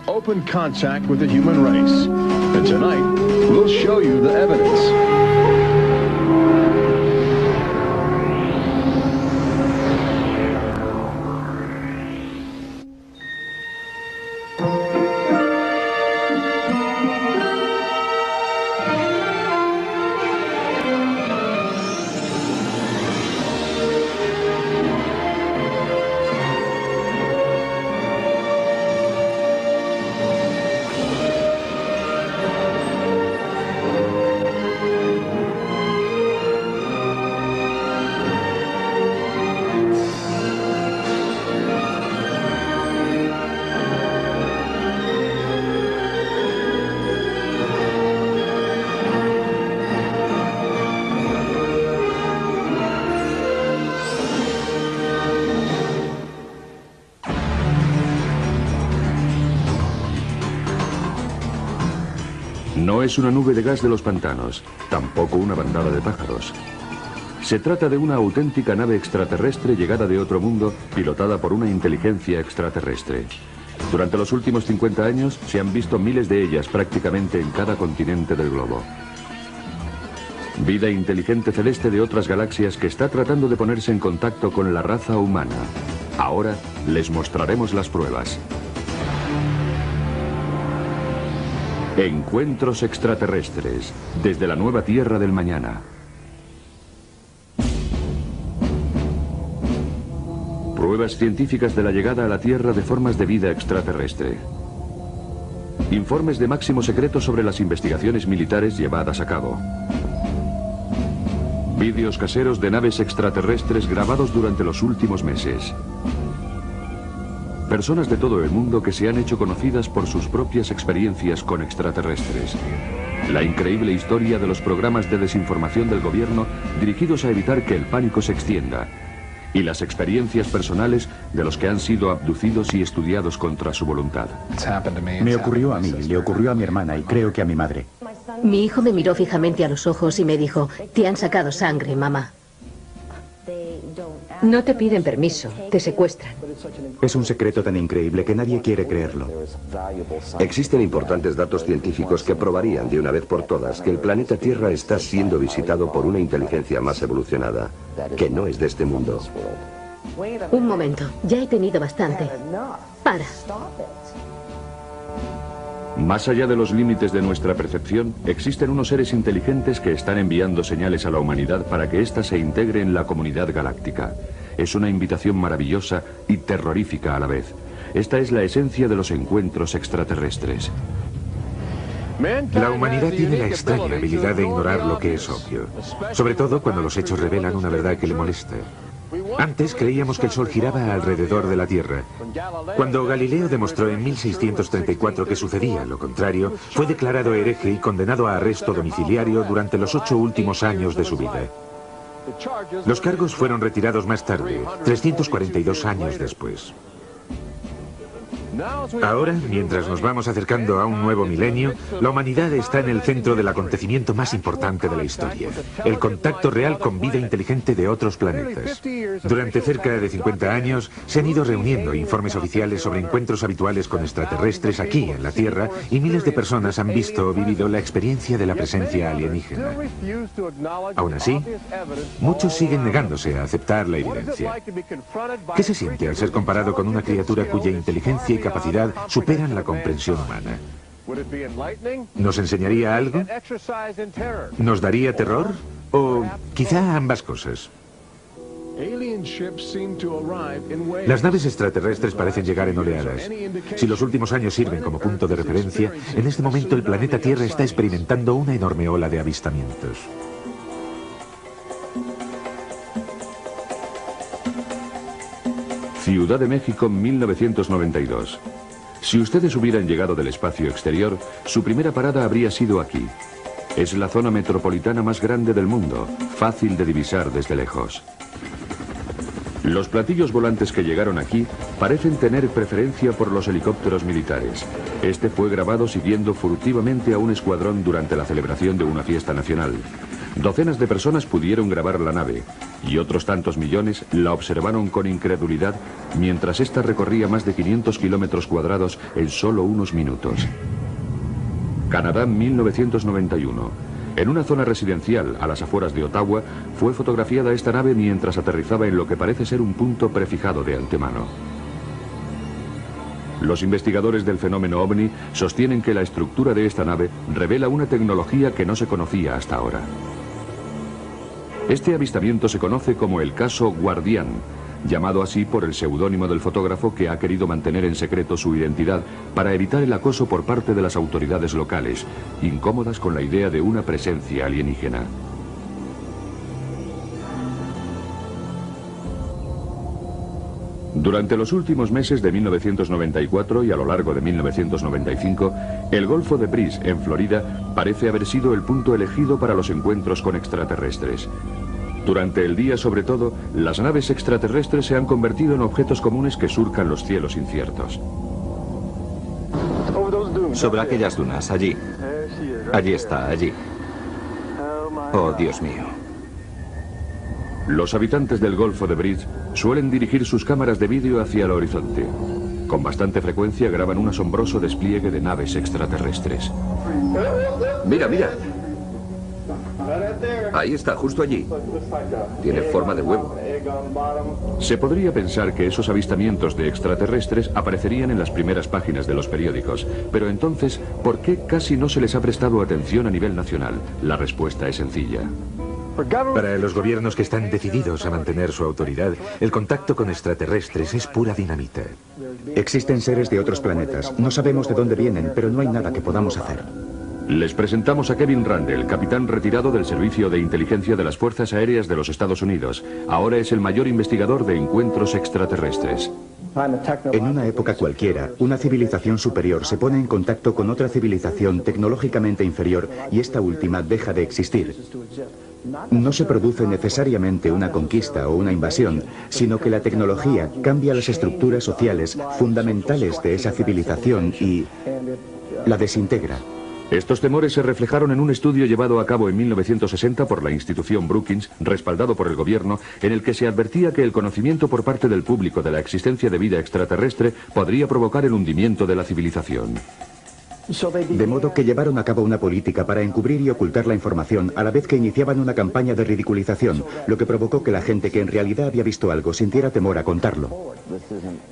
open contact with the human race. And tonight, we'll show you the evidence. No es una nube de gas de los pantanos, tampoco una bandada de pájaros. Se trata de una auténtica nave extraterrestre llegada de otro mundo, pilotada por una inteligencia extraterrestre. Durante los últimos 50 años se han visto miles de ellas prácticamente en cada continente del globo. Vida inteligente celeste de otras galaxias que está tratando de ponerse en contacto con la raza humana. Ahora les mostraremos las pruebas. Encuentros extraterrestres, desde la nueva Tierra del mañana. Pruebas científicas de la llegada a la Tierra de formas de vida extraterrestre. Informes de máximo secreto sobre las investigaciones militares llevadas a cabo. Vídeos caseros de naves extraterrestres grabados durante los últimos meses. Personas de todo el mundo que se han hecho conocidas por sus propias experiencias con extraterrestres. La increíble historia de los programas de desinformación del gobierno dirigidos a evitar que el pánico se extienda. Y las experiencias personales de los que han sido abducidos y estudiados contra su voluntad. Me ocurrió a mí, le ocurrió a mi hermana y creo que a mi madre. Mi hijo me miró fijamente a los ojos y me dijo: te han sacado sangre, mamá. No te piden permiso, te secuestran. Es un secreto tan increíble que nadie quiere creerlo. Existen importantes datos científicos que probarían de una vez por todas que el planeta Tierra está siendo visitado por una inteligencia más evolucionada, que no es de este mundo. Un momento, ya he tenido bastante. Para. Más allá de los límites de nuestra percepción, existen unos seres inteligentes que están enviando señales a la humanidad para que ésta se integre en la comunidad galáctica. Es una invitación maravillosa y terrorífica a la vez. Esta es la esencia de los encuentros extraterrestres. La humanidad tiene la extraña habilidad de ignorar lo que es obvio, sobre todo cuando los hechos revelan una verdad que le molesta. Antes creíamos que el Sol giraba alrededor de la Tierra. Cuando Galileo demostró en 1634 que sucedía lo contrario, fue declarado hereje y condenado a arresto domiciliario durante los 8 últimos años de su vida. Los cargos fueron retirados más tarde, 342 años después. Ahora, mientras nos vamos acercando a un nuevo milenio, la humanidad está en el centro del acontecimiento más importante de la historia, el contacto real con vida inteligente de otros planetas. Durante cerca de 50 años se han ido reuniendo informes oficiales sobre encuentros habituales con extraterrestres aquí en la Tierra y miles de personas han visto o vivido la experiencia de la presencia alienígena. Aún así, muchos siguen negándose a aceptar la evidencia. ¿Qué se siente al ser comparado con una criatura cuya inteligencia y capacidad superan la comprensión humana? ¿Nos enseñaría algo? ¿Nos daría terror? ¿O quizá ambas cosas? Las naves extraterrestres parecen llegar en oleadas. Si los últimos años sirven como punto de referencia, en este momento el planeta Tierra está experimentando una enorme ola de avistamientos. Ciudad de México, 1992. Si ustedes hubieran llegado del espacio exterior, su primera parada habría sido aquí. Es la zona metropolitana más grande del mundo, fácil de divisar desde lejos. Los platillos volantes que llegaron aquí parecen tener preferencia por los helicópteros militares. Este fue grabado siguiendo furtivamente a un escuadrón durante la celebración de una fiesta nacional. Docenas de personas pudieron grabar la nave y otros tantos millones la observaron con incredulidad mientras ésta recorría más de 500 kilómetros cuadrados en solo unos minutos. Canadá, 1991. En una zona residencial a las afueras de Ottawa fue fotografiada esta nave mientras aterrizaba en lo que parece ser un punto prefijado de antemano. Los investigadores del fenómeno OVNI sostienen que la estructura de esta nave revela una tecnología que no se conocía hasta ahora. Este avistamiento se conoce como el caso Guardián, llamado así por el seudónimo del fotógrafo que ha querido mantener en secreto su identidad para evitar el acoso por parte de las autoridades locales, incómodas con la idea de una presencia alienígena. Durante los últimos meses de 1994 y a lo largo de 1995, el Golfo de Brice, en Florida, parece haber sido el punto elegido para los encuentros con extraterrestres. Durante el día, sobre todo, las naves extraterrestres se han convertido en objetos comunes que surcan los cielos inciertos. Sobre aquellas dunas, allí. Allí está, allí. Oh, Dios mío. Los habitantes del Golfo de Brice suelen dirigir sus cámaras de vídeo hacia el horizonte. Con bastante frecuencia graban un asombroso despliegue de naves extraterrestres. Mira, mira. Ahí está, justo allí. Tiene forma de huevo. Se podría pensar que esos avistamientos de extraterrestres aparecerían en las primeras páginas de los periódicos, pero entonces, ¿por qué casi no se les ha prestado atención a nivel nacional? La respuesta es sencilla. Para los gobiernos que están decididos a mantener su autoridad, el contacto con extraterrestres es pura dinamita. Existen seres de otros planetas. No sabemos de dónde vienen, pero no hay nada que podamos hacer. Les presentamos a Kevin Randle, capitán retirado del Servicio de Inteligencia de las Fuerzas Aéreas de los Estados Unidos. Ahora es el mayor investigador de encuentros extraterrestres. En una época cualquiera, una civilización superior se pone en contacto con otra civilización tecnológicamente inferior y esta última deja de existir. No se produce necesariamente una conquista o una invasión, sino que la tecnología cambia las estructuras sociales fundamentales de esa civilización y la desintegra. Estos temores se reflejaron en un estudio llevado a cabo en 1960 por la institución Brookings, respaldado por el gobierno, en el que se advertía que el conocimiento por parte del público de la existencia de vida extraterrestre podría provocar el hundimiento de la civilización. De modo que llevaron a cabo una política para encubrir y ocultar la información, a la vez que iniciaban una campaña de ridiculización, lo que provocó que la gente que en realidad había visto algo sintiera temor a contarlo.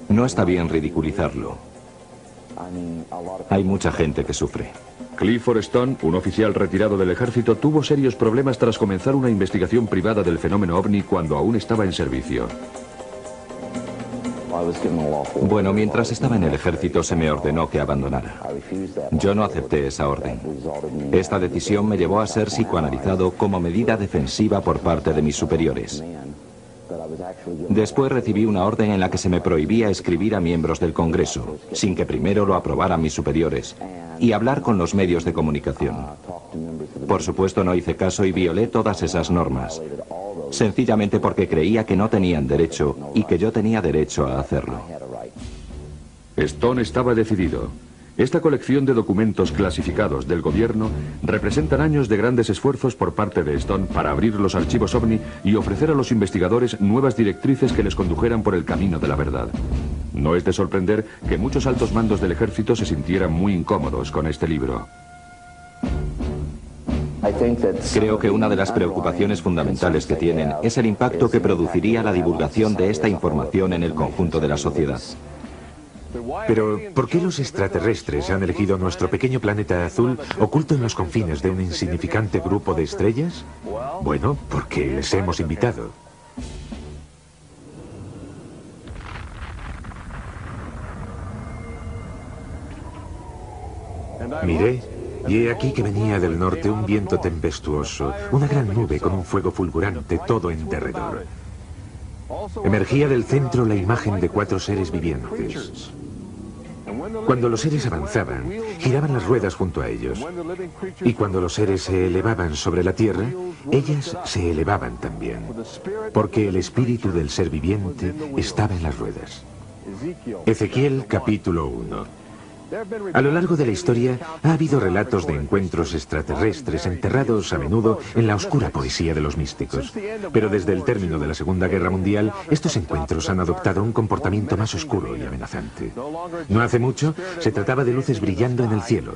No está bien ridiculizarlo. Hay mucha gente que sufre. Clifford Stone, un oficial retirado del ejército, tuvo serios problemas tras comenzar una investigación privada del fenómeno OVNI cuando aún estaba en servicio. Bueno, mientras estaba en el ejército se me ordenó que abandonara. Yo no acepté esa orden. Esta decisión me llevó a ser psicoanalizado como medida defensiva por parte de mis superiores. Después recibí una orden en la que se me prohibía escribir a miembros del Congreso, sin que primero lo aprobaran mis superiores, y hablar con los medios de comunicación. Por supuesto no hice caso y violé todas esas normas, sencillamente porque creía que no tenían derecho y que yo tenía derecho a hacerlo. Stone estaba decidido. Esta colección de documentos clasificados del gobierno representan años de grandes esfuerzos por parte de Stone para abrir los archivos OVNI y ofrecer a los investigadores nuevas directrices que les condujeran por el camino de la verdad. No es de sorprender que muchos altos mandos del ejército se sintieran muy incómodos con este libro. Creo que una de las preocupaciones fundamentales que tienen es el impacto que produciría la divulgación de esta información en el conjunto de la sociedad. Pero, ¿por qué los extraterrestres han elegido nuestro pequeño planeta azul oculto en los confines de un insignificante grupo de estrellas? Bueno, porque les hemos invitado. Miré, y he aquí que venía del norte un viento tempestuoso, una gran nube con un fuego fulgurante todo en derredor. Emergía del centro la imagen de 4 seres vivientes. Cuando los seres avanzaban, giraban las ruedas junto a ellos. Y cuando los seres se elevaban sobre la tierra, ellas se elevaban también. Porque el espíritu del ser viviente estaba en las ruedas. Ezequiel capítulo 1. A lo largo de la historia ha habido relatos de encuentros extraterrestres enterrados a menudo en la oscura poesía de los místicos. Pero desde el término de la Segunda Guerra Mundial, estos encuentros han adoptado un comportamiento más oscuro y amenazante. No hace mucho se trataba de luces brillando en el cielo,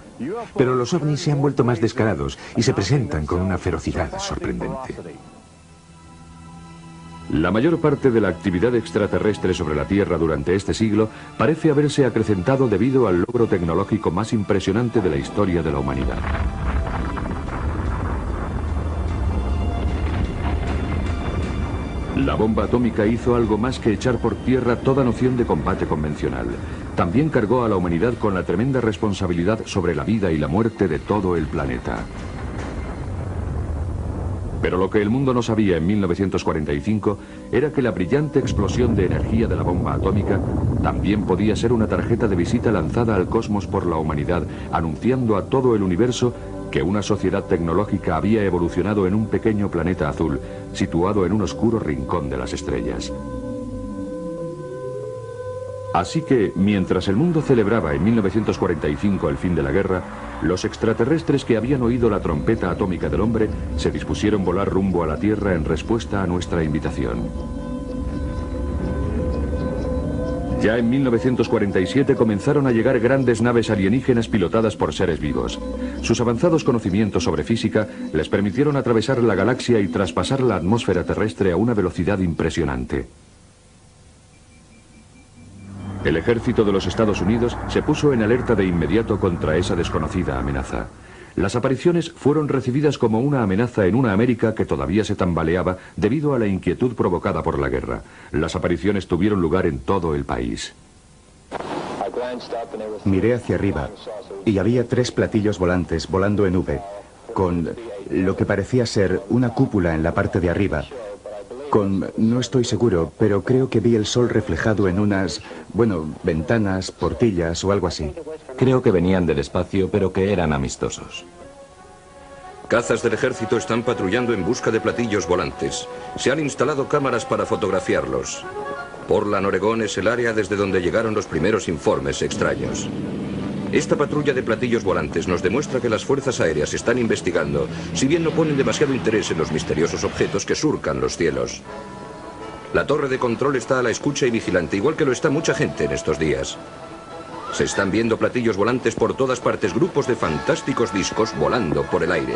pero los ovnis se han vuelto más descarados y se presentan con una ferocidad sorprendente. La mayor parte de la actividad extraterrestre sobre la Tierra durante este siglo parece haberse acrecentado debido al logro tecnológico más impresionante de la historia de la humanidad. La bomba atómica hizo algo más que echar por tierra toda noción de combate convencional. También cargó a la humanidad con la tremenda responsabilidad sobre la vida y la muerte de todo el planeta. Pero lo que el mundo no sabía en 1945 era que la brillante explosión de energía de la bomba atómica también podía ser una tarjeta de visita lanzada al cosmos por la humanidad, anunciando a todo el universo que una sociedad tecnológica había evolucionado en un pequeño planeta azul, situado en un oscuro rincón de las estrellas. Así que, mientras el mundo celebraba en 1945 el fin de la guerra, los extraterrestres que habían oído la trompeta atómica del hombre se dispusieron volar rumbo a la Tierra en respuesta a nuestra invitación. Ya en 1947 comenzaron a llegar grandes naves alienígenas pilotadas por seres vivos. Sus avanzados conocimientos sobre física les permitieron atravesar la galaxia y traspasar la atmósfera terrestre a una velocidad impresionante. El ejército de los Estados Unidos se puso en alerta de inmediato contra esa desconocida amenaza. Las apariciones fueron recibidas como una amenaza en una América que todavía se tambaleaba debido a la inquietud provocada por la guerra. Las apariciones tuvieron lugar en todo el país. Miré hacia arriba y había 3 platillos volantes volando en V, con lo que parecía ser una cúpula en la parte de arriba. No estoy seguro, pero creo que vi el sol reflejado en unas, ventanas, portillas o algo así. Creo que venían del espacio, pero que eran amistosos. Cazas del ejército están patrullando en busca de platillos volantes. Se han instalado cámaras para fotografiarlos. Portland, Oregón es el área desde donde llegaron los primeros informes extraños. Esta patrulla de platillos volantes nos demuestra que las fuerzas aéreas están investigando, si bien no ponen demasiado interés en los misteriosos objetos que surcan los cielos. La torre de control está a la escucha y vigilante, igual que lo está mucha gente en estos días. Se están viendo platillos volantes por todas partes, grupos de fantásticos discos volando por el aire.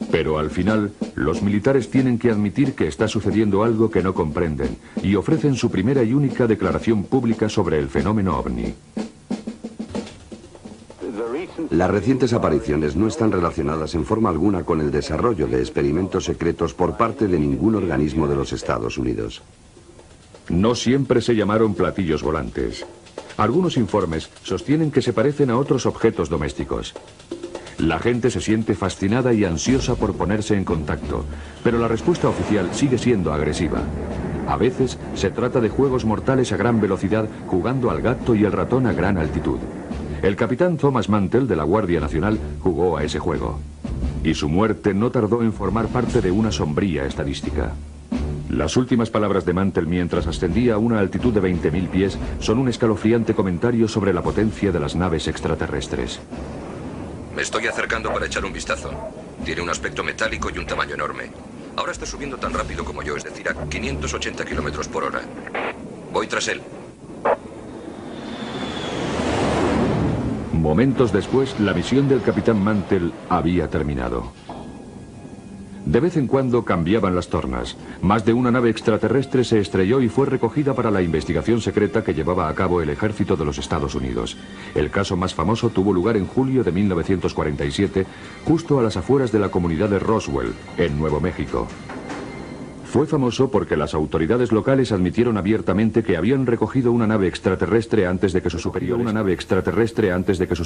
Pero al final, los militares tienen que admitir que está sucediendo algo que no comprenden y ofrecen su primera y única declaración pública sobre el fenómeno ovni. Las recientes apariciones no están relacionadas en forma alguna con el desarrollo de experimentos secretos por parte de ningún organismo de los Estados Unidos. No siempre se llamaron platillos volantes. Algunos informes sostienen que se parecen a otros objetos domésticos. La gente se siente fascinada y ansiosa por ponerse en contacto, pero la respuesta oficial sigue siendo agresiva. A veces se trata de juegos mortales a gran velocidad jugando al gato y el ratón a gran altitud. El capitán Thomas Mantell de la Guardia Nacional jugó a ese juego. Y su muerte no tardó en formar parte de una sombría estadística. Las últimas palabras de Mantell mientras ascendía a una altitud de 20.000 pies son un escalofriante comentario sobre la potencia de las naves extraterrestres. Me estoy acercando para echar un vistazo. Tiene un aspecto metálico y un tamaño enorme. Ahora está subiendo tan rápido como yo, es decir, a 580 kilómetros por hora. Voy tras él. Momentos después, la misión del capitán Mantell había terminado. De vez en cuando cambiaban las tornas. Más de una nave extraterrestre se estrelló y fue recogida para la investigación secreta que llevaba a cabo el ejército de los Estados Unidos. El caso más famoso tuvo lugar en julio de 1947, justo a las afueras de la comunidad de Roswell, en Nuevo México. Fue famoso porque las autoridades locales admitieron abiertamente que habían recogido una nave extraterrestre antes de que sus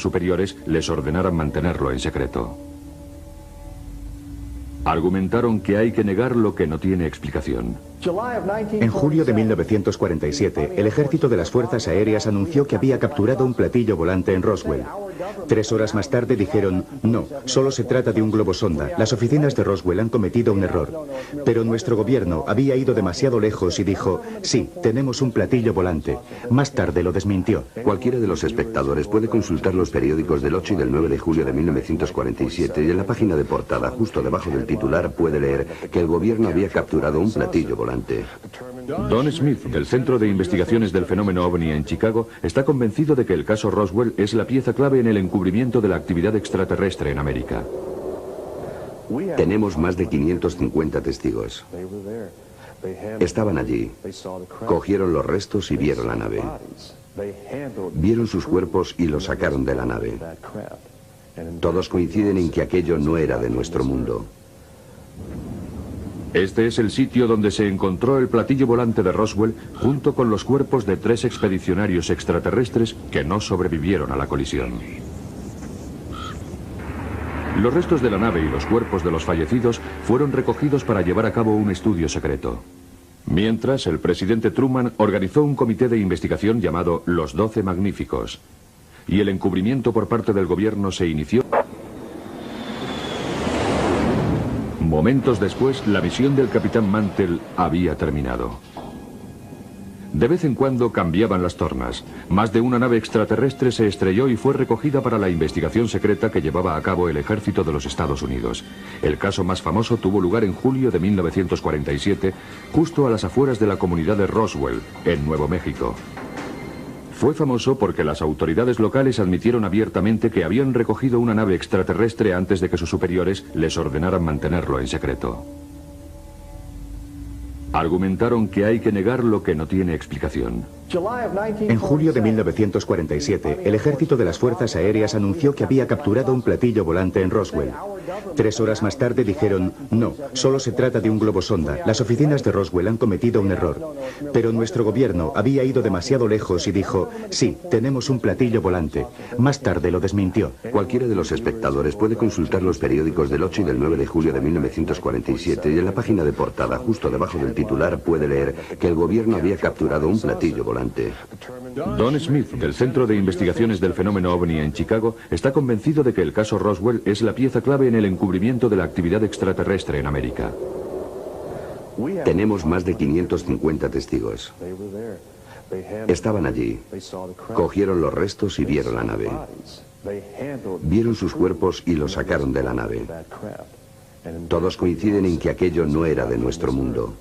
superiores les ordenaran mantenerlo en secreto. Argumentaron que hay que negar lo que no tiene explicación. En julio de 1947, el ejército de las Fuerzas Aéreas anunció que había capturado un platillo volante en Roswell. 3 horas más tarde dijeron, no, solo se trata de un globo sonda. Las oficinas de Roswell han cometido un error. Pero nuestro gobierno había ido demasiado lejos y dijo, sí, tenemos un platillo volante. Más tarde lo desmintió. Cualquiera de los espectadores puede consultar los periódicos del 8 y del 9 de julio de 1947 y en la página de portada, justo debajo del titular, puede leer que el gobierno había capturado un platillo volante. Don Smith, del Centro de Investigaciones del Fenómeno OVNI en Chicago, está convencido de que el caso Roswell es la pieza clave en el encubrimiento de la actividad extraterrestre en América. Tenemos más de 550 testigos. Estaban allí, cogieron los restos y vieron la nave. Vieron sus cuerpos y los sacaron de la nave. Todos coinciden en que aquello no era de nuestro mundo. Este es el sitio donde se encontró el platillo volante de Roswell junto con los cuerpos de 3 expedicionarios extraterrestres que no sobrevivieron a la colisión. Los restos de la nave y los cuerpos de los fallecidos fueron recogidos para llevar a cabo un estudio secreto. Mientras, el presidente Truman organizó un comité de investigación llamado Los 12 Magníficos, y el encubrimiento por parte del gobierno se inició. Momentos después, la misión del capitán Mantell había terminado. De vez en cuando cambiaban las tornas. Más de una nave extraterrestre se estrelló y fue recogida para la investigación secreta que llevaba a cabo el ejército de los Estados Unidos. El caso más famoso tuvo lugar en julio de 1947, justo a las afueras de la comunidad de Roswell, en Nuevo México. Fue famoso porque las autoridades locales admitieron abiertamente que habían recogido una nave extraterrestre antes de que sus superiores les ordenaran mantenerlo en secreto. Argumentaron que hay que negar lo que no tiene explicación. En julio de 1947, el ejército de las Fuerzas Aéreas anunció que había capturado un platillo volante en Roswell. 3 horas más tarde dijeron, no, solo se trata de un globo sonda. Las oficinas de Roswell han cometido un error. Pero nuestro gobierno había ido demasiado lejos y dijo, sí, tenemos un platillo volante. Más tarde lo desmintió. Cualquiera de los espectadores puede consultar los periódicos del 8 y del 9 de julio de 1947 y en la página de portada, justo debajo del titular, puede leer que el gobierno había capturado un platillo volante. Don Smith, del Centro de Investigaciones del Fenómeno OVNI en Chicago, está convencido de que el caso Roswell es la pieza clave en el encubrimiento de la actividad extraterrestre en América. Tenemos más de 550 testigos. Estaban allí, cogieron los restos y vieron la nave. Vieron sus cuerpos y los sacaron de la nave. Todos coinciden en que aquello no era de nuestro mundo.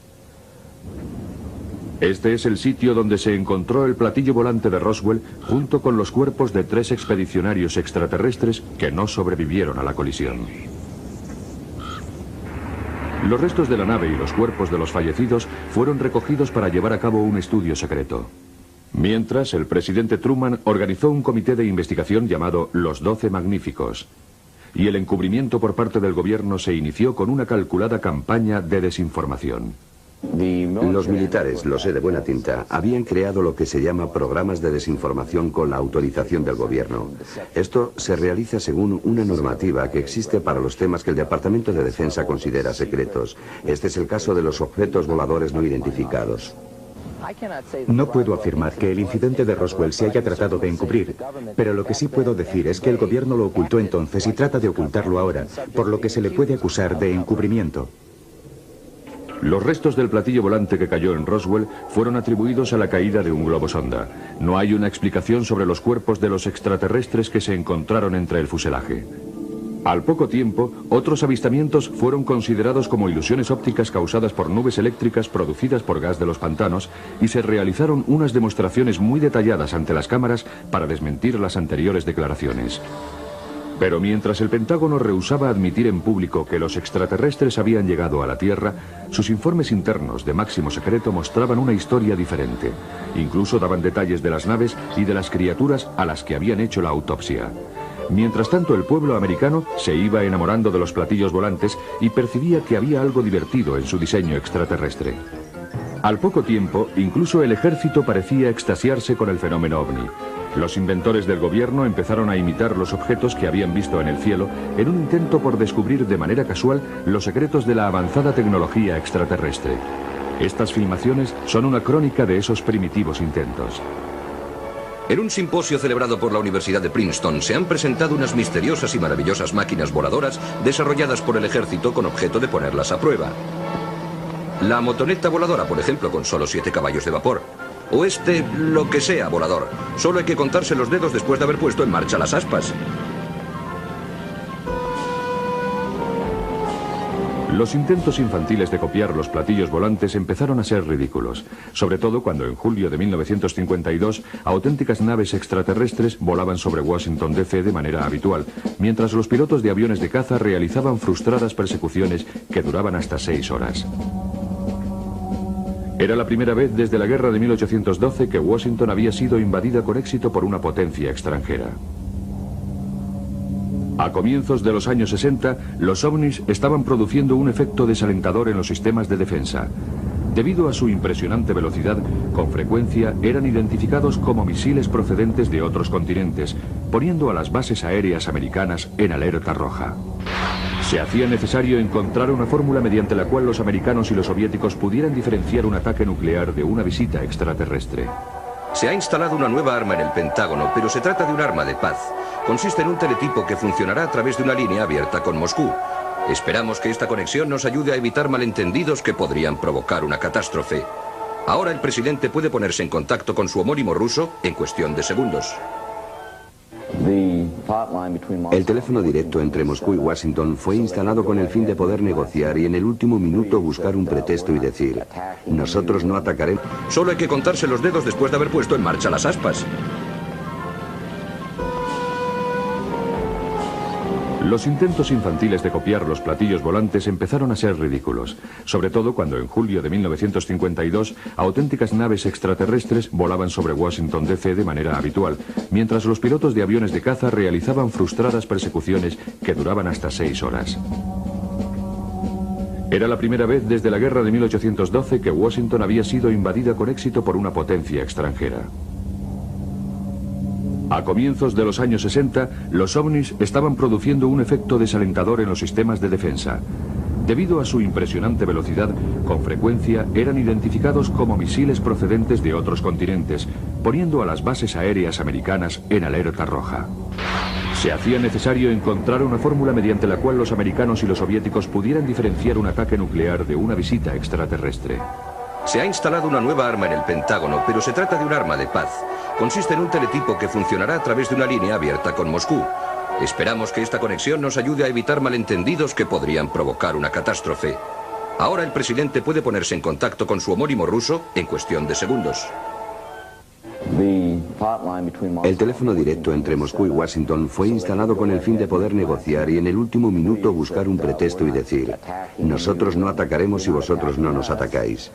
Este es el sitio donde se encontró el platillo volante de Roswell junto con los cuerpos de 3 expedicionarios extraterrestres que no sobrevivieron a la colisión. Los restos de la nave y los cuerpos de los fallecidos fueron recogidos para llevar a cabo un estudio secreto. Mientras, el presidente Truman organizó un comité de investigación llamado Los 12 Magníficos, y el encubrimiento por parte del gobierno se inició con una calculada campaña de desinformación. Los militares, lo sé de buena tinta, habían creado lo que se llama programas de desinformación con la autorización del gobierno. Esto se realiza según una normativa que existe para los temas que el Departamento de Defensa considera secretos. Este es el caso de los objetos voladores no identificados. No puedo afirmar que el incidente de Roswell se haya tratado de encubrir, pero lo que sí puedo decir es que el gobierno lo ocultó entonces y trata de ocultarlo ahora, por lo que se le puede acusar de encubrimiento. Los restos del platillo volante que cayó en Roswell fueron atribuidos a la caída de un globo sonda. No hay una explicación sobre los cuerpos de los extraterrestres que se encontraron entre el fuselaje. Al poco tiempo, otros avistamientos fueron considerados como ilusiones ópticas causadas por nubes eléctricas producidas por gas de los pantanos y se realizaron unas demostraciones muy detalladas ante las cámaras para desmentir las anteriores declaraciones. Pero mientras el Pentágono rehusaba admitir en público que los extraterrestres habían llegado a la Tierra, sus informes internos de máximo secreto mostraban una historia diferente. Incluso daban detalles de las naves y de las criaturas a las que habían hecho la autopsia. Mientras tanto, el pueblo americano se iba enamorando de los platillos volantes y percibía que había algo divertido en su diseño extraterrestre. Al poco tiempo, incluso el ejército parecía extasiarse con el fenómeno ovni. Los inventores del gobierno empezaron a imitar los objetos que habían visto en el cielo en un intento por descubrir de manera casual los secretos de la avanzada tecnología extraterrestre. Estas filmaciones son una crónica de esos primitivos intentos. En un simposio celebrado por la Universidad de Princeton se han presentado unas misteriosas y maravillosas máquinas voladoras desarrolladas por el ejército con objeto de ponerlas a prueba. La motoneta voladora, por ejemplo, con solo 7 caballos de vapor. O lo que sea volador. Solo hay que contarse los dedos después de haber puesto en marcha las aspas. Los intentos infantiles de copiar los platillos volantes empezaron a ser ridículos, sobre todo cuando en julio de 1952 auténticas naves extraterrestres volaban sobre Washington DC de manera habitual, mientras los pilotos de aviones de caza realizaban frustradas persecuciones que duraban hasta 6 horas. Era la primera vez desde la guerra de 1812 que Washington había sido invadida con éxito por una potencia extranjera. A comienzos de los años 60, los ovnis estaban produciendo un efecto desalentador en los sistemas de defensa. Debido a su impresionante velocidad, con frecuencia eran identificados como misiles procedentes de otros continentes, poniendo a las bases aéreas americanas en alerta roja. Se hacía necesario encontrar una fórmula mediante la cual los americanos y los soviéticos pudieran diferenciar un ataque nuclear de una visita extraterrestre. Se ha instalado una nueva arma en el Pentágono, pero se trata de un arma de paz. Consiste en un teletipo que funcionará a través de una línea abierta con Moscú. Esperamos que esta conexión nos ayude a evitar malentendidos que podrían provocar una catástrofe. Ahora el presidente puede ponerse en contacto con su homónimo ruso en cuestión de segundos. El teléfono directo entre Moscú y Washington fue instalado con el fin de poder negociar y en el último minuto buscar un pretexto y decir: nosotros no atacaremos. Solo hay que contarse los dedos después de haber puesto en marcha las aspas. Los intentos infantiles de copiar los platillos volantes empezaron a ser ridículos, sobre todo cuando en julio de 1952 auténticas naves extraterrestres volaban sobre Washington DC de manera habitual, mientras los pilotos de aviones de caza realizaban frustradas persecuciones que duraban hasta 6 horas. Era la primera vez desde la guerra de 1812 que Washington había sido invadida con éxito por una potencia extranjera. A comienzos de los años 60, los ovnis estaban produciendo un efecto desalentador en los sistemas de defensa. Debido a su impresionante velocidad, con frecuencia eran identificados como misiles procedentes de otros continentes, poniendo a las bases aéreas americanas en alerta roja. Se hacía necesario encontrar una fórmula mediante la cual los americanos y los soviéticos pudieran diferenciar un ataque nuclear de una visita extraterrestre. Se ha instalado una nueva arma en el Pentágono, pero se trata de un arma de paz. Consiste en un teletipo que funcionará a través de una línea abierta con Moscú. Esperamos que esta conexión nos ayude a evitar malentendidos que podrían provocar una catástrofe. Ahora el presidente puede ponerse en contacto con su homónimo ruso en cuestión de segundos. El teléfono directo entre Moscú y Washington fue instalado con el fin de poder negociar y en el último minuto buscar un pretexto y decir: nosotros no atacaremos si vosotros no nos atacáis.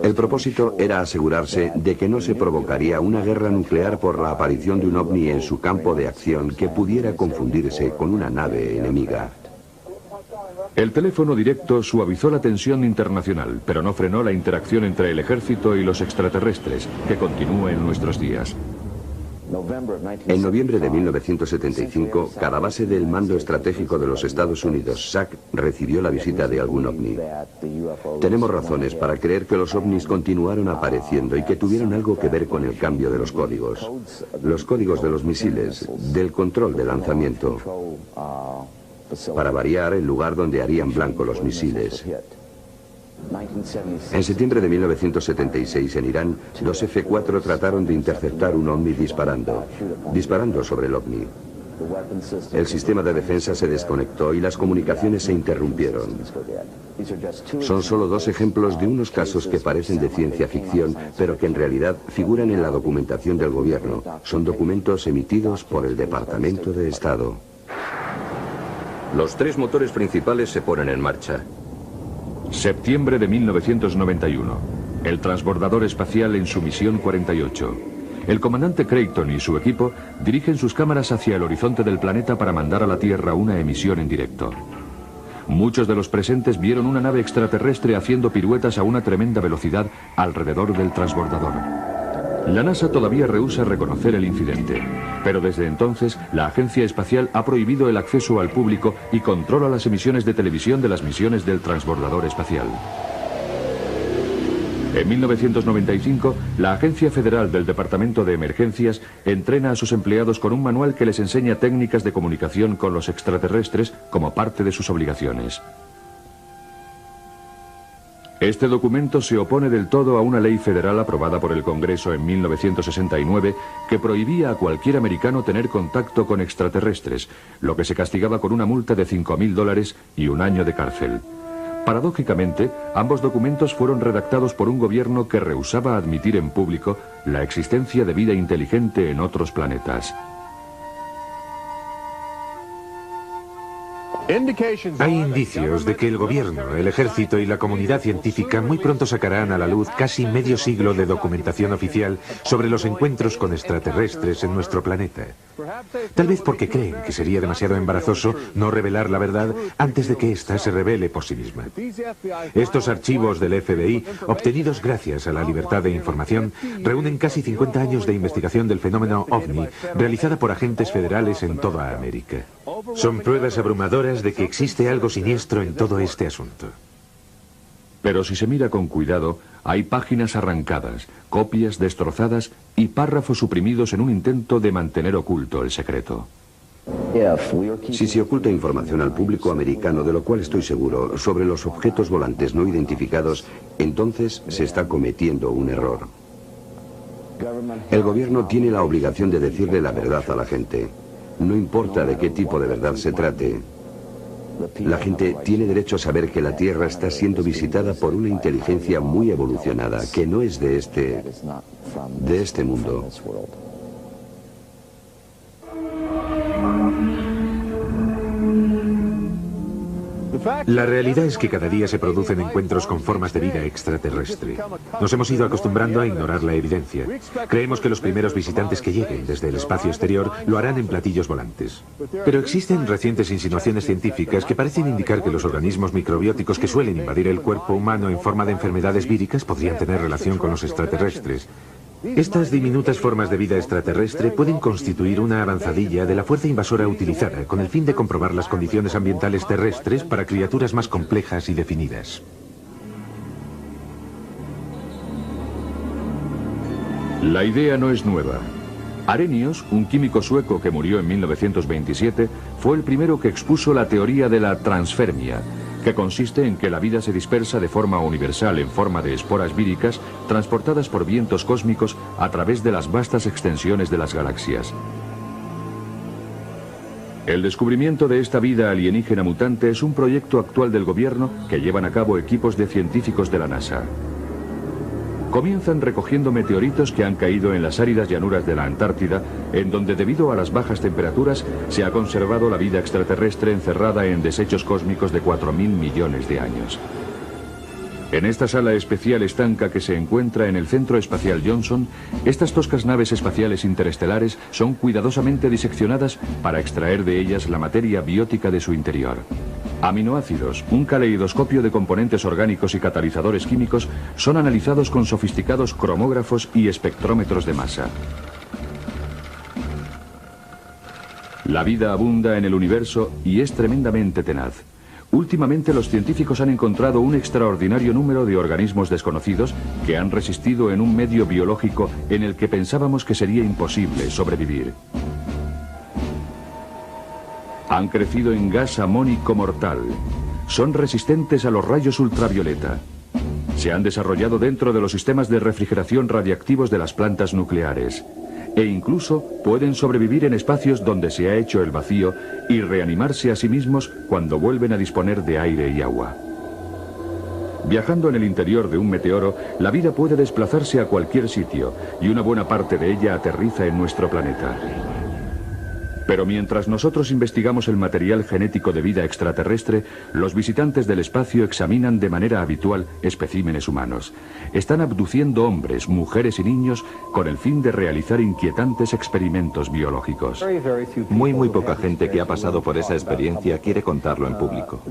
El propósito era asegurarse de que no se provocaría una guerra nuclear por la aparición de un ovni en su campo de acción que pudiera confundirse con una nave enemiga. El teléfono directo suavizó la tensión internacional, pero no frenó la interacción entre el ejército y los extraterrestres, que continúa en nuestros días. En noviembre de 1975, cada base del Mando Estratégico de los Estados Unidos, SAC, recibió la visita de algún ovni. Tenemos razones para creer que los ovnis continuaron apareciendo y que tuvieron algo que ver con el cambio de los códigos. Los códigos de los misiles, del control de lanzamiento. Para variar el lugar donde harían blanco los misiles. En septiembre de 1976 en Irán, los F-4 trataron de interceptar un ovni disparando sobre el ovni. El sistema de defensa se desconectó y las comunicaciones se interrumpieron. Son solo 2 ejemplos de unos casos que parecen de ciencia ficción, pero que en realidad figuran en la documentación del gobierno. Son documentos emitidos por el Departamento de Estado. Los 3 motores principales se ponen en marcha. Septiembre de 1991. El transbordador espacial en su misión 48. El comandante Creighton y su equipo dirigen sus cámaras hacia el horizonte del planeta para mandar a la Tierra una emisión en directo. Muchos de los presentes vieron una nave extraterrestre haciendo piruetas a una tremenda velocidad alrededor del transbordador. La NASA todavía rehúsa reconocer el incidente, pero desde entonces la Agencia Espacial ha prohibido el acceso al público y controla las emisiones de televisión de las misiones del transbordador espacial. En 1995, la Agencia Federal del Departamento de Emergencias entrena a sus empleados con un manual que les enseña técnicas de comunicación con los extraterrestres como parte de sus obligaciones. Este documento se opone del todo a una ley federal aprobada por el Congreso en 1969 que prohibía a cualquier americano tener contacto con extraterrestres, lo que se castigaba con una multa de $5.000 y 1 año de cárcel. Paradójicamente, ambos documentos fueron redactados por un gobierno que rehusaba admitir en público la existencia de vida inteligente en otros planetas. Hay indicios de que el gobierno, el ejército y la comunidad científica muy pronto sacarán a la luz casi medio siglo de documentación oficial sobre los encuentros con extraterrestres en nuestro planeta. Tal vez porque creen que sería demasiado embarazoso no revelar la verdad antes de que ésta se revele por sí misma. Estos archivos del FBI, obtenidos gracias a la libertad de información, reúnen casi 50 años de investigación del fenómeno OVNI, realizada por agentes federales en toda América. Son pruebas abrumadoras de que existe algo siniestro en todo este asunto. Pero si se mira con cuidado, hay páginas arrancadas, copias destrozadas y párrafos suprimidos en un intento de mantener oculto el secreto. Si se oculta información al público americano, de lo cual estoy seguro, sobre los objetos volantes no identificados, entonces se está cometiendo un error. El gobierno tiene la obligación de decirle la verdad a la gente. No importa de qué tipo de verdad se trate. La gente tiene derecho a saber que la Tierra está siendo visitada por una inteligencia muy evolucionada, que no es de este mundo. La realidad es que cada día se producen encuentros con formas de vida extraterrestre. Nos hemos ido acostumbrando a ignorar la evidencia. Creemos que los primeros visitantes que lleguen desde el espacio exterior lo harán en platillos volantes. Pero existen recientes insinuaciones científicas que parecen indicar que los organismos microbióticos que suelen invadir el cuerpo humano en forma de enfermedades víricas podrían tener relación con los extraterrestres. Estas diminutas formas de vida extraterrestre pueden constituir una avanzadilla de la fuerza invasora utilizada con el fin de comprobar las condiciones ambientales terrestres para criaturas más complejas y definidas. La idea no es nueva. Arrhenius, un químico sueco que murió en 1927, fue el primero que expuso la teoría de la transfermia, que consiste en que la vida se dispersa de forma universal en forma de esporas víricas transportadas por vientos cósmicos a través de las vastas extensiones de las galaxias. El descubrimiento de esta vida alienígena mutante es un proyecto actual del gobierno que llevan a cabo equipos de científicos de la NASA. Comienzan recogiendo meteoritos que han caído en las áridas llanuras de la Antártida, en donde debido a las bajas temperaturas se ha conservado la vida extraterrestre encerrada en desechos cósmicos de 4.000 millones de años. En esta sala especial estanca que se encuentra en el Centro Espacial Johnson, estas toscas naves espaciales interestelares son cuidadosamente diseccionadas para extraer de ellas la materia biótica de su interior. Aminoácidos, un caleidoscopio de componentes orgánicos y catalizadores químicos son analizados con sofisticados cromógrafos y espectrómetros de masa. La vida abunda en el universo y es tremendamente tenaz. Últimamente los científicos han encontrado un extraordinario número de organismos desconocidos que han resistido en un medio biológico en el que pensábamos que sería imposible sobrevivir. Han crecido en gas amónico mortal. Son resistentes a los rayos ultravioleta. Se han desarrollado dentro de los sistemas de refrigeración radiactivos de las plantas nucleares. E incluso pueden sobrevivir en espacios donde se ha hecho el vacío y reanimarse a sí mismos cuando vuelven a disponer de aire y agua. Viajando en el interior de un meteoro, la vida puede desplazarse a cualquier sitio y una buena parte de ella aterriza en nuestro planeta. Pero mientras nosotros investigamos el material genético de vida extraterrestre, los visitantes del espacio examinan de manera habitual especímenes humanos. Están abduciendo hombres, mujeres y niños con el fin de realizar inquietantes experimentos biológicos. Muy poca gente que ha pasado por esa experiencia quiere contarlo en público.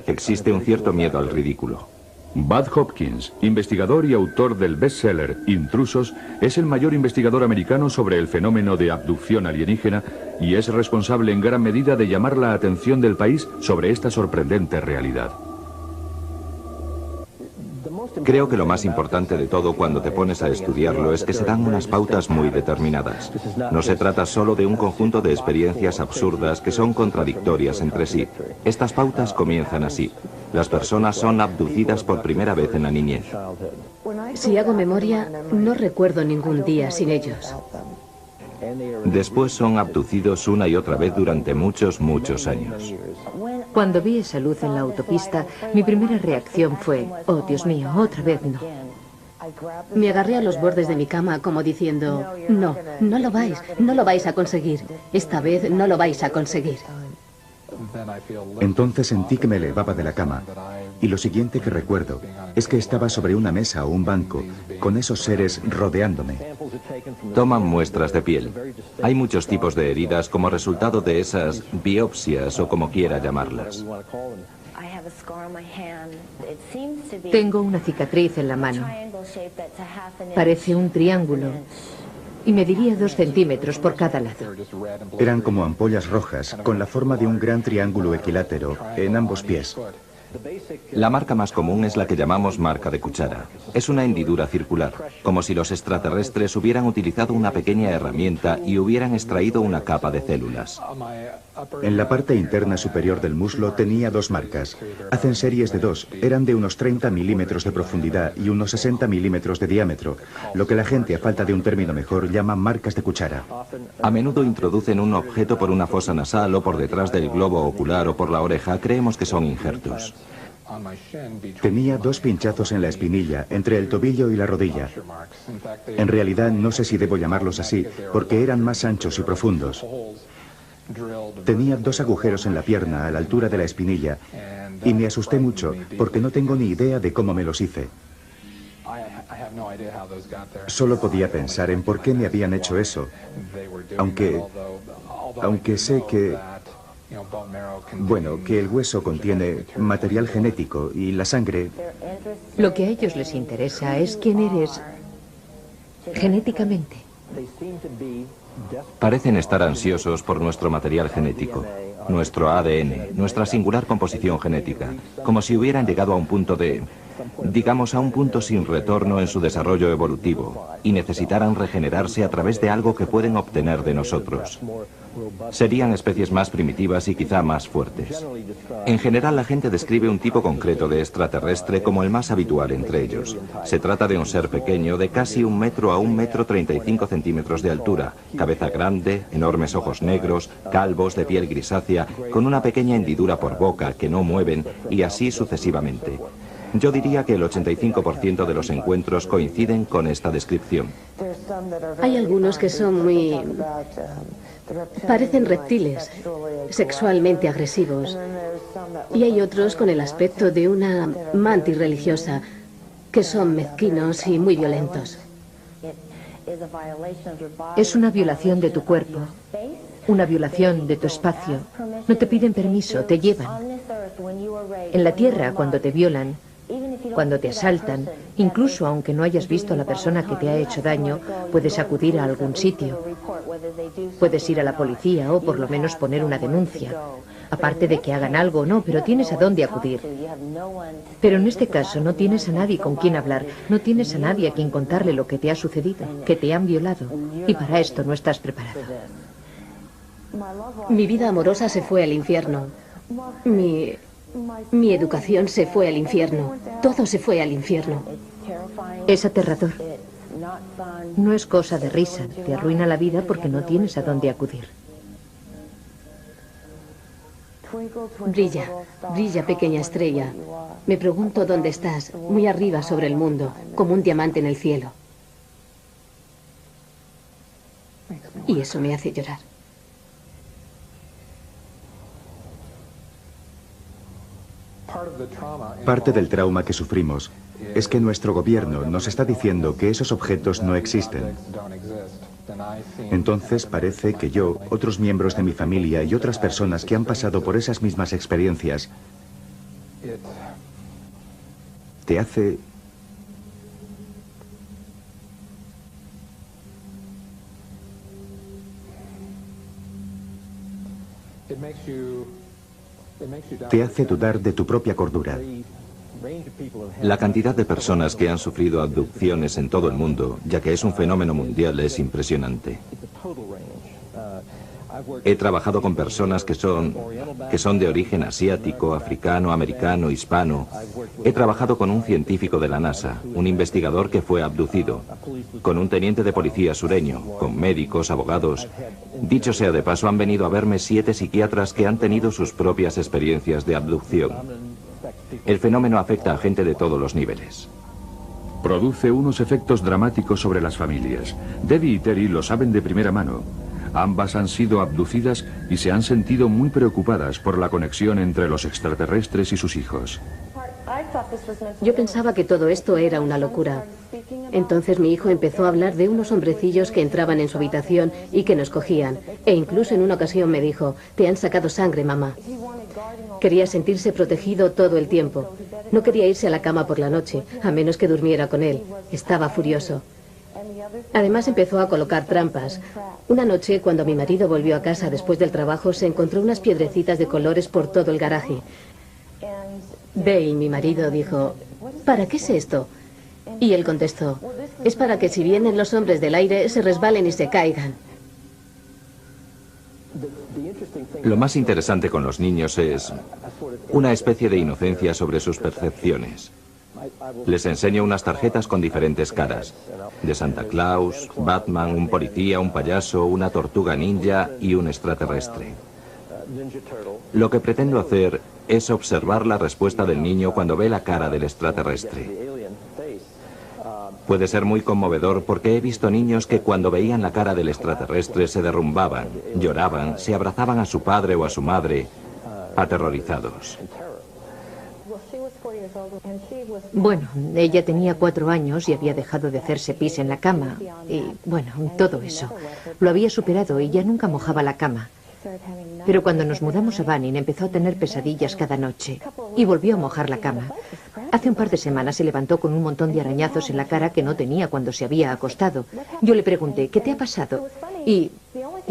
Existe un cierto miedo al ridículo. Bud Hopkins, investigador y autor del bestseller Intrusos, es el mayor investigador americano sobre el fenómeno de abducción alienígena y es responsable en gran medida de llamar la atención del país sobre esta sorprendente realidad. Creo que lo más importante de todo cuando te pones a estudiarlo es que se dan unas pautas muy determinadas. No se trata solo de un conjunto de experiencias absurdas que son contradictorias entre sí. Estas pautas comienzan así. Las personas son abducidas por primera vez en la niñez. Si hago memoria, no recuerdo ningún día sin ellos. Después son abducidos una y otra vez durante muchos años. Cuando vi esa luz en la autopista, mi primera reacción fue, oh Dios mío, otra vez no. Me agarré a los bordes de mi cama como diciendo, no, no lo vais a conseguir. Esta vez no lo vais a conseguir. Entonces sentí que me elevaba de la cama. Y lo siguiente que recuerdo es que estaba sobre una mesa o un banco, con esos seres rodeándome. Toman muestras de piel. Hay muchos tipos de heridas como resultado de esas biopsias o como quiera llamarlas. Tengo una cicatriz en la mano. Parece un triángulo y mediría 2 centímetros por cada lado. Eran como ampollas rojas, con la forma de un gran triángulo equilátero en ambos pies. La marca más común es la que llamamos marca de cuchara. Es una hendidura circular, como si los extraterrestres hubieran utilizado una pequeña herramienta y hubieran extraído una capa de células. En la parte interna superior del muslo tenía 2 marcas. Hacen series de 2, eran de unos 30 milímetros de profundidad y unos 60 milímetros de diámetro, lo que la gente, a falta de un término mejor, llama marcas de cuchara. A menudo introducen un objeto por una fosa nasal o por detrás del globo ocular o por la oreja. Creemos que son injertos. Tenía 2 pinchazos en la espinilla, entre el tobillo y la rodilla. En realidad no sé si debo llamarlos así, porque eran más anchos y profundos. Tenía 2 agujeros en la pierna, a la altura de la espinilla, y me asusté mucho, porque no tengo ni idea de cómo me los hice. Solo podía pensar en por qué me habían hecho eso, aunque sé que... Bueno, que el hueso contiene material genético y la sangre... Lo que a ellos les interesa es quién eres genéticamente. Parecen estar ansiosos por nuestro material genético, nuestro ADN, nuestra singular composición genética, como si hubieran llegado a un punto digamos, a un punto sin retorno en su desarrollo evolutivo y necesitaran regenerarse a través de algo que pueden obtener de nosotros. Serían especies más primitivas y quizá más fuertes. En general, la gente describe un tipo concreto de extraterrestre como el más habitual entre ellos. Se trata de un ser pequeño de casi 1 metro a 1,35 metros de altura, cabeza grande, enormes ojos negros, calvos, de piel grisácea, con una pequeña hendidura por boca que no mueven y así sucesivamente. Yo diría que el 85% de los encuentros coinciden con esta descripción. Hay algunos que son muy... parecen reptiles, sexualmente agresivos. Y hay otros con el aspecto de una mantis religiosa, que son mezquinos y muy violentos. Es una violación de tu cuerpo, una violación de tu espacio. No te piden permiso, te llevan. En la Tierra, cuando te violan, cuando te asaltan, incluso aunque no hayas visto a la persona que te ha hecho daño, puedes acudir a algún sitio. Puedes ir a la policía o por lo menos poner una denuncia. Aparte de que hagan algo o no, pero tienes a dónde acudir. Pero en este caso no tienes a nadie con quien hablar, no tienes a nadie a quien contarle lo que te ha sucedido, que te han violado, y para esto no estás preparado. Mi vida amorosa se fue al infierno. Mi educación se fue al infierno. Todo se fue al infierno. Es aterrador. No es cosa de risa. Te arruina la vida porque no tienes a dónde acudir. Brilla, brilla, pequeña estrella. Me pregunto dónde estás, muy arriba sobre el mundo, como un diamante en el cielo. Y eso me hace llorar. Parte del trauma que sufrimos es que nuestro gobierno nos está diciendo que esos objetos no existen. Entonces parece que yo, otros miembros de mi familia y otras personas que han pasado por esas mismas experiencias, te hace... te hace dudar de tu propia cordura. La cantidad de personas que han sufrido abducciones en todo el mundo, ya que es un fenómeno mundial, es impresionante. He trabajado con personas que son de origen asiático, africano, americano, hispano. He trabajado con un científico de la NASA, un investigador que fue abducido, con un teniente de policía sureño, con médicos, abogados. Dicho sea de paso, han venido a verme 7 psiquiatras que han tenido sus propias experiencias de abducción. El fenómeno afecta a gente de todos los niveles. Produce unos efectos dramáticos sobre las familias. Debbie y Terry lo saben de primera mano. Ambas han sido abducidas y se han sentido muy preocupadas por la conexión entre los extraterrestres y sus hijos. Yo pensaba que todo esto era una locura. Entonces mi hijo empezó a hablar de unos hombrecillos que entraban en su habitación y que nos cogían. E incluso en una ocasión me dijo, te han sacado sangre, mamá. Quería sentirse protegido todo el tiempo. No quería irse a la cama por la noche, a menos que durmiera con él. Estaba furioso. Además empezó a colocar trampas. Una noche, cuando mi marido volvió a casa después del trabajo, se encontró unas piedrecitas de colores por todo el garaje. Dale, mi marido, dijo, ¿para qué es esto? Y él contestó, es para que si vienen los hombres del aire se resbalen y se caigan. Lo más interesante con los niños es una especie de inocencia sobre sus percepciones. Les enseño unas tarjetas con diferentes caras, de Santa Claus, Batman, un policía, un payaso, una tortuga ninja y un extraterrestre. Lo que pretendo hacer es observar la respuesta del niño cuando ve la cara del extraterrestre. Puede ser muy conmovedor porque he visto niños que cuando veían la cara del extraterrestre se derrumbaban, lloraban, se abrazaban a su padre o a su madre, aterrorizados. Bueno, ella tenía 4 años y había dejado de hacerse pis en la cama. Y, bueno, todo eso. Lo había superado y ya nunca mojaba la cama. Pero cuando nos mudamos a Banning empezó a tener pesadillas cada noche y volvió a mojar la cama. Hace un par de semanas se levantó con un montón de arañazos en la cara que no tenía cuando se había acostado. Yo le pregunté, ¿qué te ha pasado? Y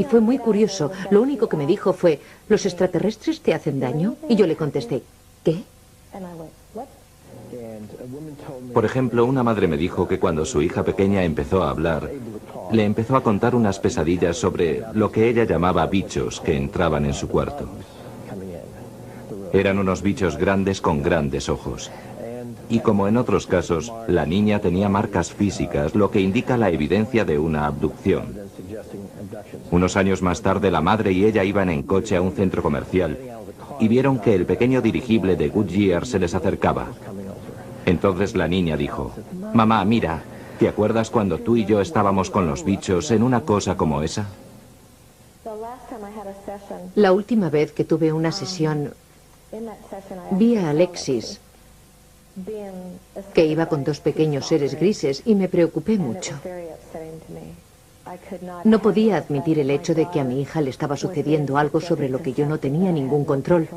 fue muy curioso. Lo único que me dijo fue, ¿los extraterrestres te hacen daño? Y yo le contesté, ¿qué? Por ejemplo, una madre me dijo que cuando su hija pequeña empezó a hablar, le empezó a contar unas pesadillas sobre lo que ella llamaba bichos que entraban en su cuarto. Eran unos bichos grandes con grandes ojos. Y como en otros casos, la niña tenía marcas físicas, lo que indica la evidencia de una abducción. Unos años más tarde, la madre y ella iban en coche a un centro comercial y vieron que el pequeño dirigible de Goodyear se les acercaba. Entonces la niña dijo, mamá, mira, ¿te acuerdas cuando tú y yo estábamos con los bichos en una cosa como esa? La última vez que tuve una sesión, vi a Alexis, que iba con 2 pequeños seres grises, y me preocupé mucho. No podía admitir el hecho de que a mi hija le estaba sucediendo algo sobre lo que yo no tenía ningún control.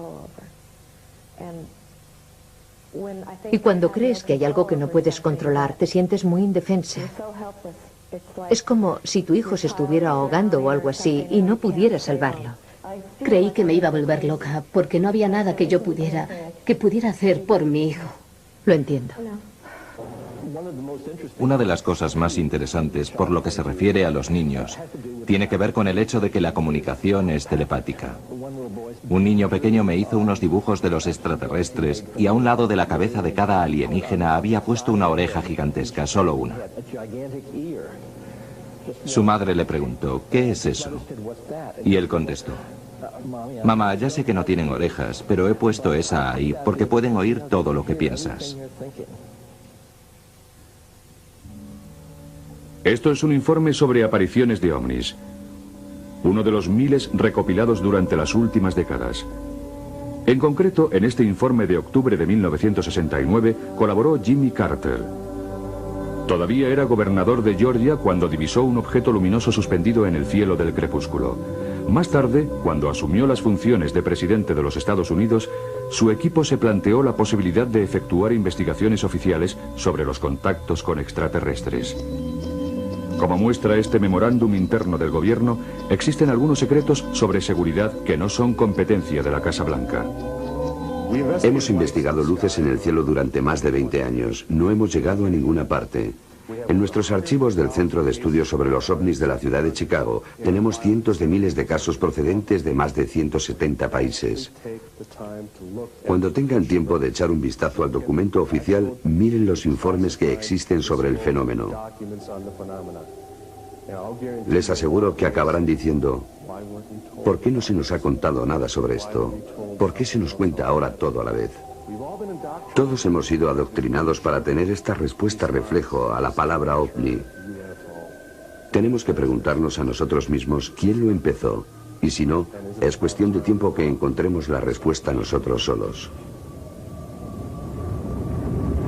Y cuando crees que hay algo que no puedes controlar, te sientes muy indefensa. Es como si tu hijo se estuviera ahogando o algo así y no pudieras salvarlo. Creí que me iba a volver loca porque no había nada que yo pudiera hacer por mi hijo. Lo entiendo. Una de las cosas más interesantes por lo que se refiere a los niños tiene que ver con el hecho de que la comunicación es telepática. Un niño pequeño me hizo unos dibujos de los extraterrestres y a un lado de la cabeza de cada alienígena había puesto una oreja gigantesca, solo una. Su madre le preguntó, ¿qué es eso? Y él contestó, mamá, ya sé que no tienen orejas, pero he puesto esa ahí porque pueden oír todo lo que piensas. Esto es un informe sobre apariciones de ovnis. Uno de los miles recopilados durante las últimas décadas. En concreto, en este informe de octubre de 1969 colaboró Jimmy Carter. Todavía era gobernador de Georgia cuando divisó un objeto luminoso suspendido en el cielo del crepúsculo. Más tarde, cuando asumió las funciones de presidente de los Estados Unidos, su equipo se planteó la posibilidad de efectuar investigaciones oficiales sobre los contactos con extraterrestres. Como muestra este memorándum interno del gobierno, existen algunos secretos sobre seguridad que no son competencia de la Casa Blanca. Hemos investigado luces en el cielo durante más de 20 años. No hemos llegado a ninguna parte. En nuestros archivos del Centro de Estudios sobre los OVNIs de la ciudad de Chicago tenemos cientos de miles de casos procedentes de más de 170 países. Cuando tengan tiempo de echar un vistazo al documento oficial, miren los informes que existen sobre el fenómeno. Les aseguro que acabarán diciendo, ¿por qué no se nos ha contado nada sobre esto? ¿Por qué se nos cuenta ahora todo a la vez? Todos hemos sido adoctrinados para tener esta respuesta reflejo a la palabra ovni. Tenemos que preguntarnos a nosotros mismos quién lo empezó, y si no, es cuestión de tiempo que encontremos la respuesta nosotros solos.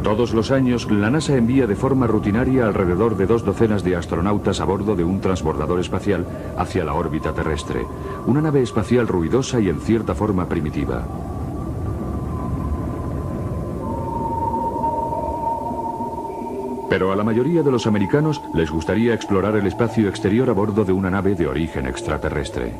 Todos los años, la NASA envía de forma rutinaria alrededor de 2 docenas de astronautas a bordo de un transbordador espacial hacia la órbita terrestre, una nave espacial ruidosa y en cierta forma primitiva. Pero a la mayoría de los americanos les gustaría explorar el espacio exterior a bordo de una nave de origen extraterrestre.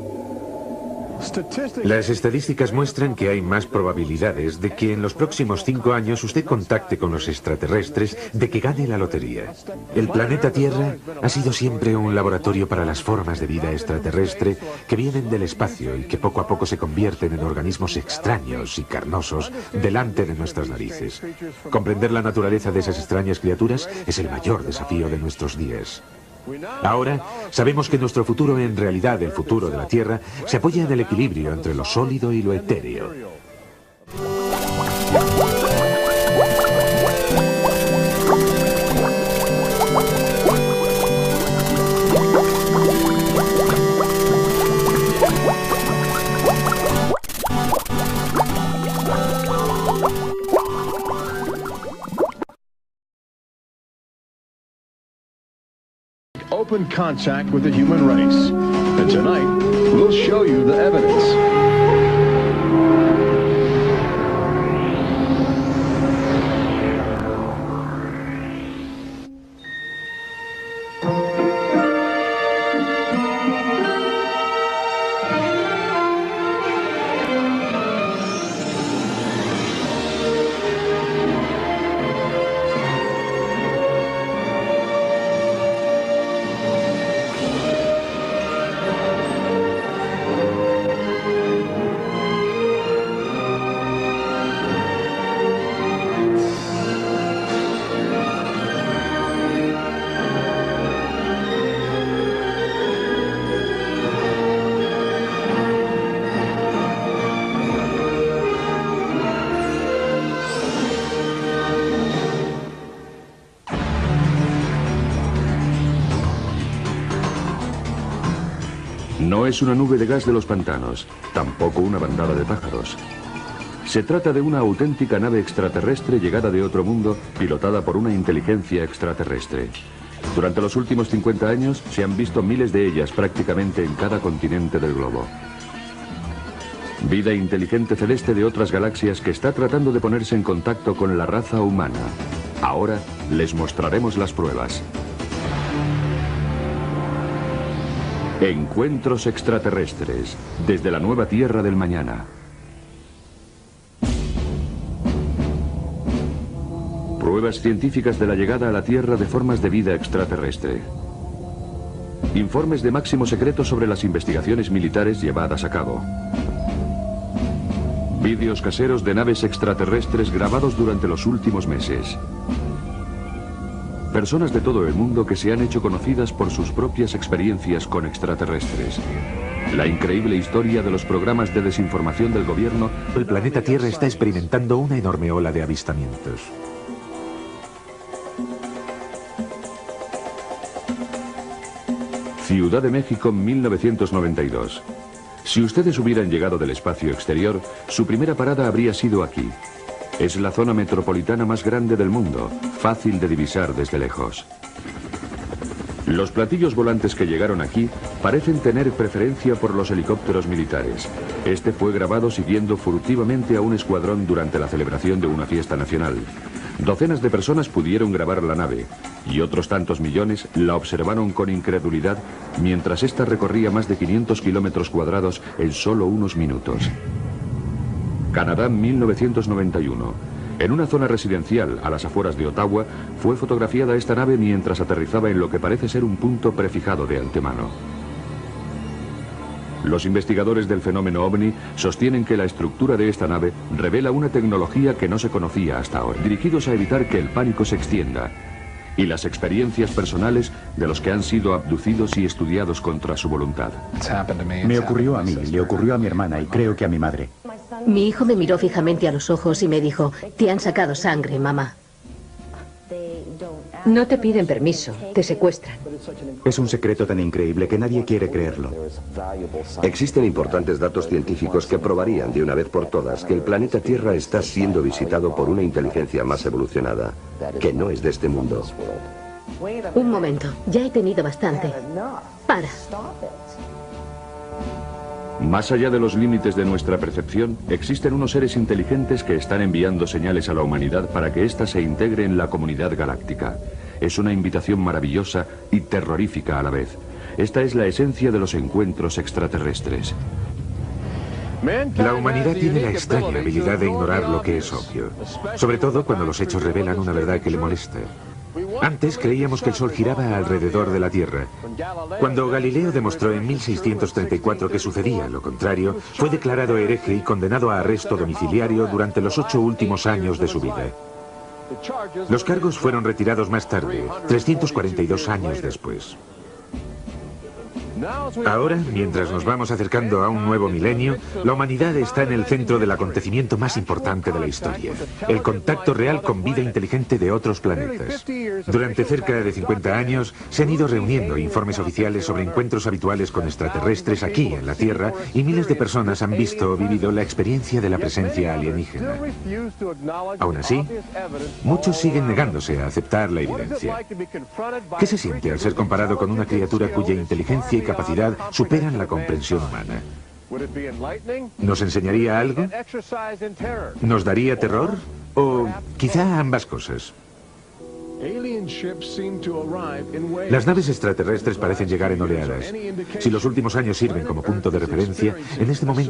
Las estadísticas muestran que hay más probabilidades de que en los próximos 5 años usted contacte con los extraterrestres de que gane la lotería. El planeta Tierra ha sido siempre un laboratorio para las formas de vida extraterrestre que vienen del espacio y que poco a poco se convierten en organismos extraños y carnosos delante de nuestras narices. Comprender la naturaleza de esas extrañas criaturas es el mayor desafío de nuestros días. Ahora sabemos que nuestro futuro, en realidad el futuro de la Tierra, se apoya en el equilibrio entre lo sólido y lo etéreo. Open contact with the human race. And tonight, we'll show you the evidence. No es una nube de gas de los pantanos, tampoco una bandada de pájaros. Se trata de una auténtica nave extraterrestre llegada de otro mundo, pilotada por una inteligencia extraterrestre. Durante los últimos 50 años se han visto miles de ellas prácticamente en cada continente del globo. Vida inteligente celeste de otras galaxias que está tratando de ponerse en contacto con la raza humana. Ahora les mostraremos las pruebas. Encuentros extraterrestres, desde la nueva Tierra del mañana. Pruebas científicas de la llegada a la Tierra de formas de vida extraterrestre. Informes de máximo secreto sobre las investigaciones militares llevadas a cabo. Vídeos caseros de naves extraterrestres grabados durante los últimos meses. Personas de todo el mundo que se han hecho conocidas por sus propias experiencias con extraterrestres. La increíble historia de los programas de desinformación del gobierno. El planeta Tierra está experimentando una enorme ola de avistamientos. Ciudad de México, 1992. Si ustedes hubieran llegado del espacio exterior, su primera parada habría sido aquí. Es la zona metropolitana más grande del mundo, fácil de divisar desde lejos. Los platillos volantes que llegaron aquí parecen tener preferencia por los helicópteros militares. Este fue grabado siguiendo furtivamente a un escuadrón durante la celebración de una fiesta nacional. Docenas de personas pudieron grabar la nave y otros tantos millones la observaron con incredulidad mientras ésta recorría más de 500 kilómetros cuadrados en solo unos minutos. Canadá, 1991. En una zona residencial a las afueras de Ottawa fue fotografiada esta nave mientras aterrizaba en lo que parece ser un punto prefijado de antemano. Los investigadores del fenómeno OVNI sostienen que la estructura de esta nave revela una tecnología que no se conocía hasta ahora, dirigidos a evitar que el pánico se extienda, y las experiencias personales de los que han sido abducidos y estudiados contra su voluntad. Me ocurrió a mí, le ocurrió a mi hermana y creo que a mi madre. Mi hijo me miró fijamente a los ojos y me dijo, te han sacado sangre, mamá. No te piden permiso, te secuestran. Es un secreto tan increíble que nadie quiere creerlo. Existen importantes datos científicos que probarían de una vez por todas que el planeta Tierra está siendo visitado por una inteligencia más evolucionada, que no es de este mundo. Un momento, ya he tenido bastante. Para. Más allá de los límites de nuestra percepción, existen unos seres inteligentes que están enviando señales a la humanidad para que ésta se integre en la comunidad galáctica. Es una invitación maravillosa y terrorífica a la vez. Esta es la esencia de los encuentros extraterrestres. La humanidad tiene la extraña habilidad de ignorar lo que es obvio, sobre todo cuando los hechos revelan una verdad que le molesta. Antes creíamos que el Sol giraba alrededor de la Tierra. Cuando Galileo demostró en 1634 que sucedía lo contrario, fue declarado hereje y condenado a arresto domiciliario durante los 8 últimos años de su vida. Los cargos fueron retirados más tarde, 342 años después. Ahora, mientras nos vamos acercando a un nuevo milenio, la humanidad está en el centro del acontecimiento más importante de la historia, el contacto real con vida inteligente de otros planetas. Durante cerca de 50 años se han ido reuniendo informes oficiales sobre encuentros habituales con extraterrestres aquí en la Tierra y miles de personas han visto o vivido la experiencia de la presencia alienígena. Aún así, muchos siguen negándose a aceptar la evidencia. ¿Qué se siente al ser comparado con una criatura cuya inteligencia y capacidad superan la comprensión humana? ¿Nos enseñaría algo? ¿Nos daría terror? ¿O quizá ambas cosas? Las naves extraterrestres parecen llegar en oleadas. Si los últimos años sirven como punto de referencia, en este momento